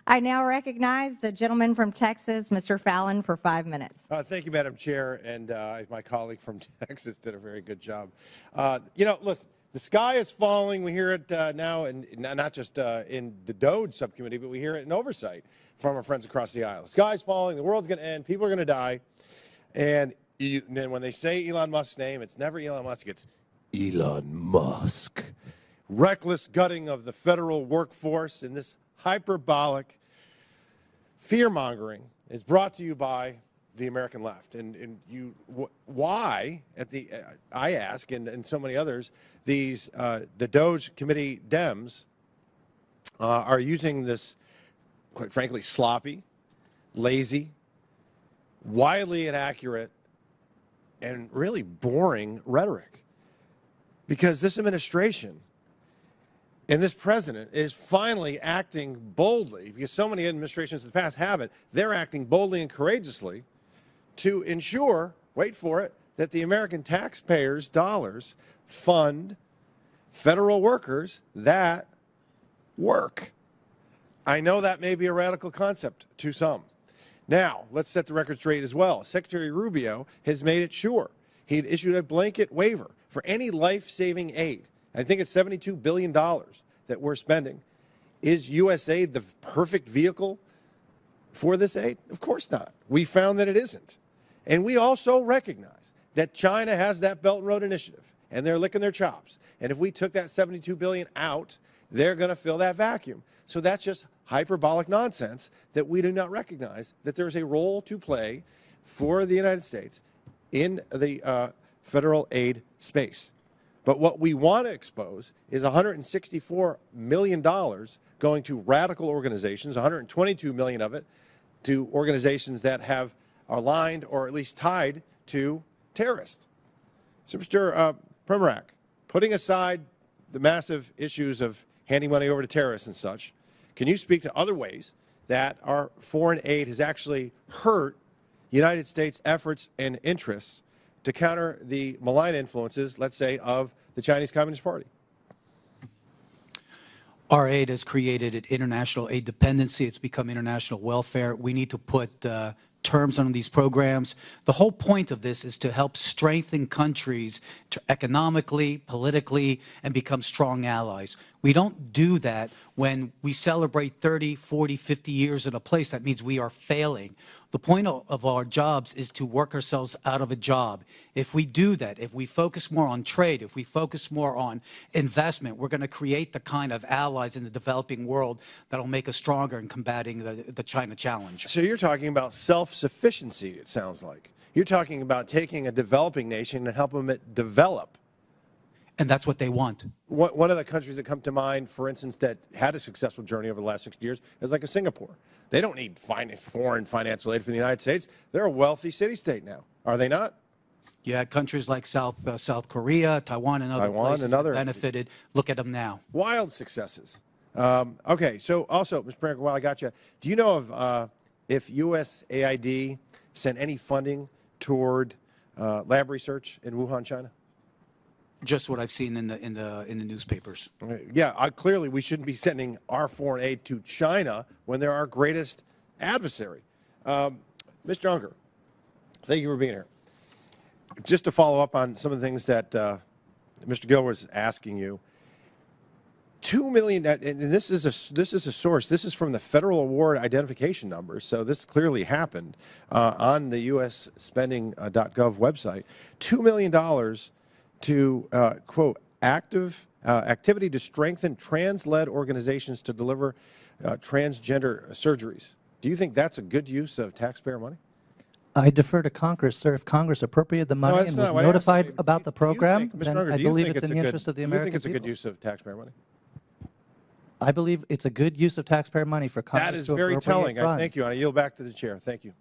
I now recognize the gentleman from Texas, Mr. Fallon, for 5 minutes. Thank you, Madam Chair, and my colleague from Texas did a very good job. Listen, the sky is falling. We hear it now, and not just in the DOE subcommittee, but we hear it in Oversight from our friends across the aisle. The sky's falling. The world's going to end. People are going to die. And then when they say Elon Musk's name, it's never Elon Musk. It's Elon Musk. Reckless gutting of the federal workforce and this hyperbolic fear-mongering is brought to you by the American left. And why, I ask, and so many others, the DOGE committee Dems are using this, quite frankly, sloppy, lazy, wildly inaccurate, and really boring rhetoric. Because this administration and this president is finally acting boldly, because so many administrations in the past haven't. They're acting boldly and courageously to ensure, wait for it, that the American taxpayers' dollars fund federal workers that work. I know that may be a radical concept to some. Now, let's set the record straight as well. Secretary Rubio has made it sure. He had issued a blanket waiver for any life-saving aid. I think it's $72 billion that we're spending. Is USAID the perfect vehicle for this aid? Of course not. We found that it isn't. And we also recognize that China has that Belt and Road Initiative, and they're licking their chops. And if we took that $72 billion out, they're going to fill that vacuum. So that's just hyperbolic nonsense that we do not recognize that there's a role to play for the United States in the federal aid space. But what we want to expose is $164 million going to radical organizations, $122 million of it to organizations that have aligned or at least tied to terrorists. So, Mr. Primorak, putting aside the massive issues of handing money over to terrorists and such, can you speak to other ways that our foreign aid has actually hurt United States efforts and interests to counter the malign influences, let's say, of the Chinese Communist Party? Our aid has created an international aid dependency. It's become international welfare. We need to put terms on these programs. The whole point of this is to help strengthen countries economically, politically, and become strong allies. We don't do that when we celebrate 30, 40, 50 years in a place. That means we are failing. The point of our jobs is to work ourselves out of a job. If we do that, if we focus more on trade, if we focus more on investment, we're going to create the kind of allies in the developing world that will make us stronger in combating the China challenge. So you're talking about self-sufficiency, it sounds like. You're talking about taking a developing nation and helping it develop. And that's what they want. One of the countries that come to mind, for instance, that had a successful journey over the last 60 years is like a Singapore. They don't need foreign financial aid from the United States. They're a wealthy city-state now, are they not? Yeah, countries like South Korea, Taiwan, and other places have benefited. Look at them now. Wild successes. Okay, so also, Mr. Premier, while I got you, do you know of if USAID sent any funding toward lab research in Wuhan, China? Just what I've seen in the newspapers. Yeah, clearly we shouldn't be sending our foreign aid to China when they're our greatest adversary. Mr. Unger, thank you for being here. Just to follow up on some of the things that Mr. Gill was asking you, $2 million, and this is a source. This is from the Federal Award Identification Numbers, so this clearly happened on the USspending.gov website. $2 million to, quote, activity to strengthen trans-led organizations to deliver transgender surgeries. Do you think that's a good use of taxpayer money? I defer to Congress, sir. If Congress appropriated the money and was notified about the program, then I believe it's in the interest of the American people. Do you think it's a good use of taxpayer money? I believe it's a good use of taxpayer money for Congress to appropriate funds. That is very telling. Thank you. I yield back to the chair. Thank you.